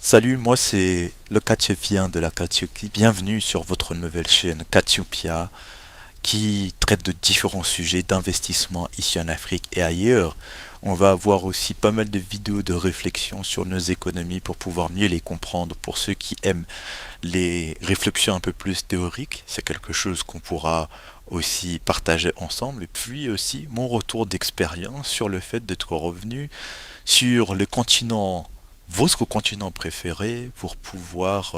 Salut, moi c'est le Katchefien de la Katsuki. Bienvenue sur votre nouvelle chaîne Katsupia qui traite de différents sujets d'investissement ici en Afrique et ailleurs. On va avoir aussi pas mal de vidéos de réflexion sur nos économies pour pouvoir mieux les comprendre. Pour ceux qui aiment les réflexions un peu plus théoriques, c'est quelque chose qu'on pourra aussi partager ensemble. Et puis aussi mon retour d'expérience sur le fait d'être revenu sur le continent, votre continent préféré, pour pouvoir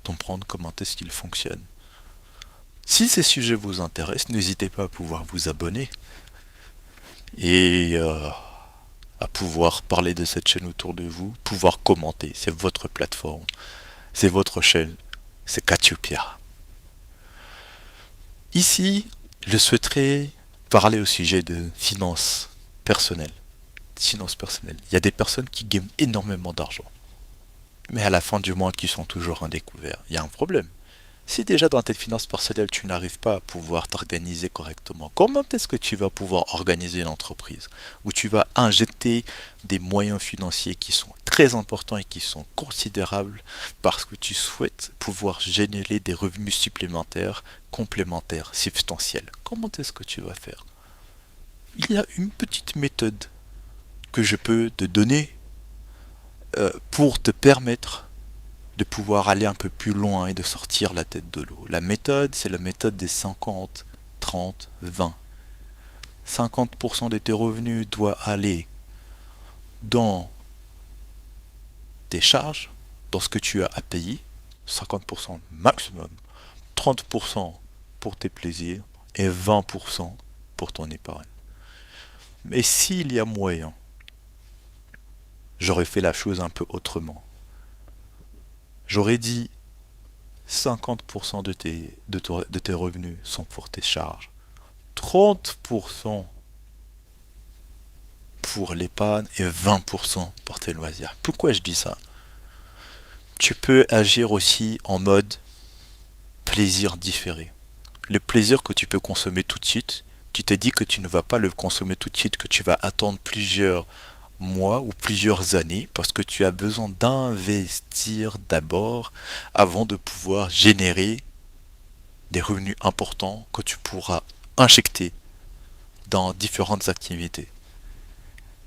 comprendre comment est-ce qu'il fonctionne. Si ces sujets vous intéressent, n'hésitez pas à pouvoir vous abonner et à pouvoir parler de cette chaîne autour de vous, pouvoir commenter. C'est votre plateforme, c'est votre chaîne, c'est Katupia. Ici, je souhaiterais parler au sujet de finances personnelles. Finances personnelles. Il y a des personnes qui gagnent énormément d'argent, mais à la fin du mois qui sont toujours en découvert. Il y a un problème. Si déjà dans tes finances personnelles, tu n'arrives pas à pouvoir t'organiser correctement, comment est-ce que tu vas pouvoir organiser une entreprise où tu vas injecter des moyens financiers qui sont très importants et qui sont considérables parce que tu souhaites pouvoir générer des revenus supplémentaires, complémentaires, substantiels? Comment est-ce que tu vas faire? Il y a une petite méthode que je peux te donner pour te permettre de pouvoir aller un peu plus loin et de sortir la tête de l'eau. La méthode, c'est la méthode des 50, 30, 20. 50% de tes revenus doivent aller dans tes charges, dans ce que tu as à payer, 50% maximum, 30% pour tes plaisirs et 20% pour ton épargne. Mais s'il y a moyen, j'aurais fait la chose un peu autrement. J'aurais dit 50% de tes revenus sont pour tes charges, 30% pour l'épargne et 20% pour tes loisirs. Pourquoi je dis ça? Tu peux agir aussi en mode plaisir différé. Le plaisir que tu peux consommer tout de suite, tu te dis que tu ne vas pas le consommer tout de suite, que tu vas attendre plusieurs mois ou plusieurs années parce que tu as besoin d'investir d'abord avant de pouvoir générer des revenus importants que tu pourras injecter dans différentes activités.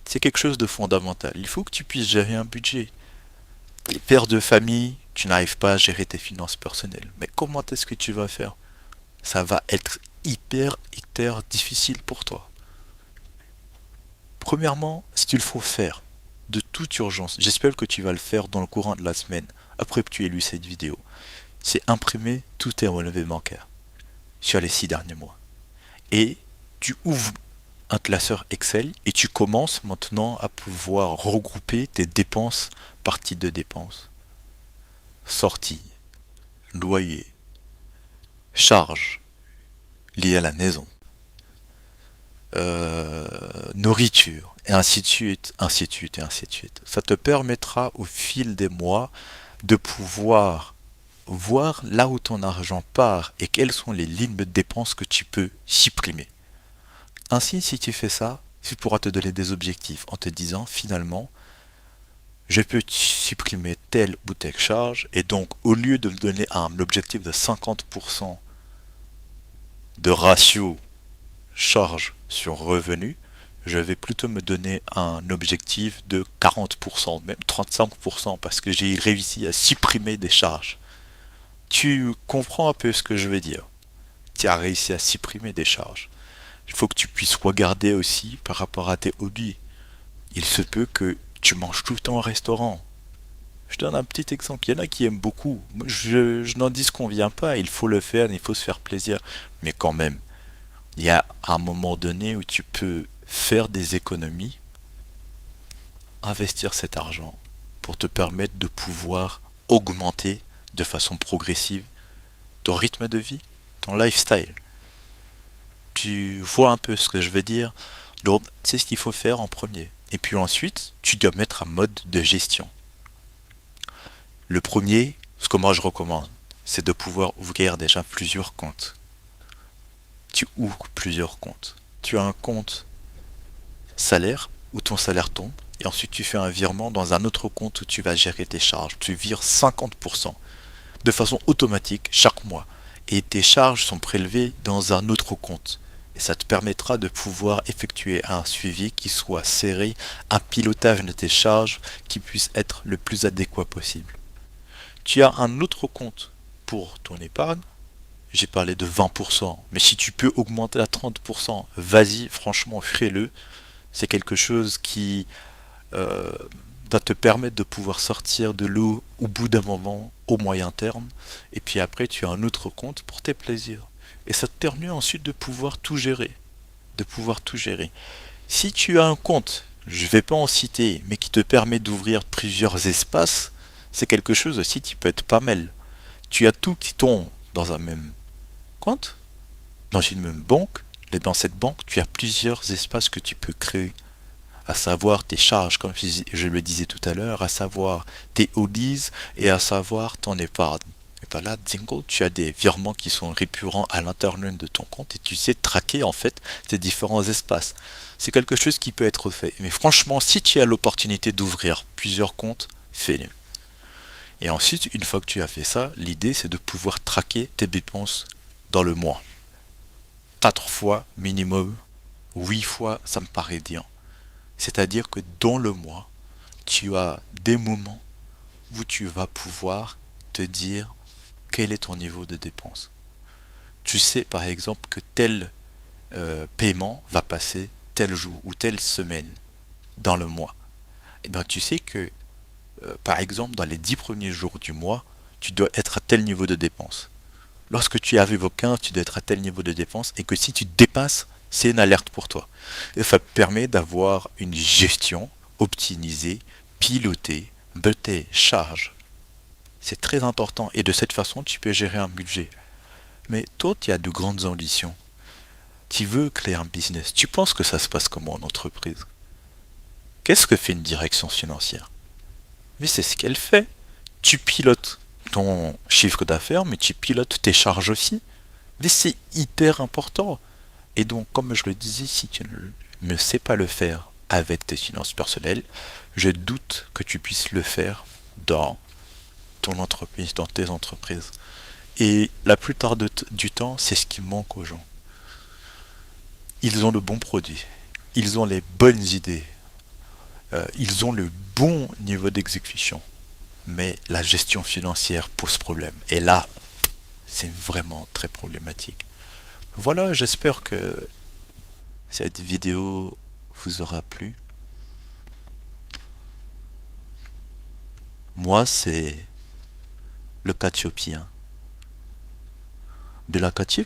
C'est quelque chose de fondamental. Il faut que tu puisses gérer un budget. Les pères de famille, tu n'arrives pas à gérer tes finances personnelles. Mais comment est-ce que tu vas faire? Ça va être hyper difficile pour toi. Premièrement, ce qu'il faut faire, de toute urgence, j'espère que tu vas le faire dans le courant de la semaine, après que tu aies lu cette vidéo, c'est imprimer tous tes relevés bancaires sur les 6 derniers mois. Et tu ouvres un classeur Excel et tu commences maintenant à pouvoir regrouper tes dépenses par type de dépenses. Sortie, loyer, charges liées à la maison, nourriture, et ainsi de suite, ainsi de suite, et ainsi de suite. Ça te permettra au fil des mois de pouvoir voir là où ton argent part et quelles sont les lignes de dépenses que tu peux supprimer. Ainsi, si tu fais ça, tu pourras te donner des objectifs en te disant finalement, je peux supprimer telle ou telle charge et donc au lieu de me donner un objectif de 50% de ratio charge sur revenu, je vais plutôt me donner un objectif de 40%, même 35% parce que j'ai réussi à supprimer des charges. Tu comprends un peu ce que je veux dire? Tu as réussi à supprimer des charges. Il faut que tu puisses regarder aussi par rapport à tes hobbies. Il se peut que tu manges tout le temps au restaurant. Je donne un petit exemple. Il y en a qui aiment beaucoup. Moi, je n'en dis qu'on vient pas. Il faut le faire, il faut se faire plaisir. Mais quand même, il y a un moment donné où tu peux faire des économies, investir cet argent pour te permettre de pouvoir augmenter de façon progressive ton rythme de vie, ton lifestyle. Tu vois un peu ce que je veux dire? Donc, c'est ce qu'il faut faire en premier. Et puis ensuite, tu dois mettre un mode de gestion. Le premier, ce que moi je recommande, c'est de pouvoir ouvrir déjà plusieurs comptes. Tu ouvres plusieurs comptes. Tu as un compte salaire, où ton salaire tombe, et ensuite tu fais un virement dans un autre compte où tu vas gérer tes charges. Tu vires 50% de façon automatique chaque mois. Et tes charges sont prélevées dans un autre compte. Et ça te permettra de pouvoir effectuer un suivi qui soit serré, un pilotage de tes charges qui puisse être le plus adéquat possible. Tu as un autre compte pour ton épargne. J'ai parlé de 20%, mais si tu peux augmenter à 30%, vas-y, franchement, fais-le. C'est quelque chose qui euh, va te permettre de pouvoir sortir de l'eau au bout d'un moment, au moyen terme. Et puis après, tu as un autre compte pour tes plaisirs. Et ça te permet ensuite de pouvoir tout gérer. De pouvoir tout gérer. Si tu as un compte, je ne vais pas en citer, mais qui te permet d'ouvrir plusieurs espaces, c'est quelque chose aussi qui peut être pas mal. Tu as tout qui tombe dans un même compte, dans une même banque, et dans cette banque, tu as plusieurs espaces que tu peux créer, à savoir tes charges, comme je le disais tout à l'heure, à savoir tes oldies et à savoir ton épargne. Et bien là, Zingo, tu as des virements qui sont récurrents à l'intérieur de ton compte et tu sais traquer en fait tes différents espaces. C'est quelque chose qui peut être fait. Mais franchement, si tu as l'opportunité d'ouvrir plusieurs comptes, fais-le. Et ensuite, une fois que tu as fait ça, l'idée c'est de pouvoir traquer tes dépenses dans le mois. 4 fois minimum, 8 fois, ça me paraît bien. C'est-à-dire que dans le mois, tu as des moments où tu vas pouvoir te dire quel est ton niveau de dépense. Tu sais par exemple que tel paiement va passer tel jour ou telle semaine dans le mois. Et bien tu sais que par exemple dans les 10 premiers jours du mois, tu dois être à tel niveau de dépense. Lorsque tu arrives au 15, tu dois être à tel niveau de dépense et que si tu dépasses, c'est une alerte pour toi. Et ça permet d'avoir une gestion optimisée, pilotée de tes charges. C'est très important et de cette façon, tu peux gérer un budget. Mais toi, tu as de grandes ambitions. Tu veux créer un business. Tu penses que ça se passe comment en entreprise? Qu'est-ce que fait une direction financière? Mais c'est ce qu'elle fait. Tu pilotes ton chiffre d'affaires, mais tu pilotes tes charges aussi. Mais c'est hyper important. Et donc, comme je le disais, si tu ne sais pas le faire avec tes finances personnelles, je doute que tu puisses le faire dans ton entreprise, dans tes entreprises. Et la plupart du temps, c'est ce qui manque aux gens. Ils ont le bon produit, ils ont les bonnes idées, ils ont le bon niveau d'exécution, mais la gestion financière pose problème. Et là, c'est vraiment très problématique. Voilà, j'espère que cette vidéo vous aura plu. Moi, c'est le Cassiopien de la Cassio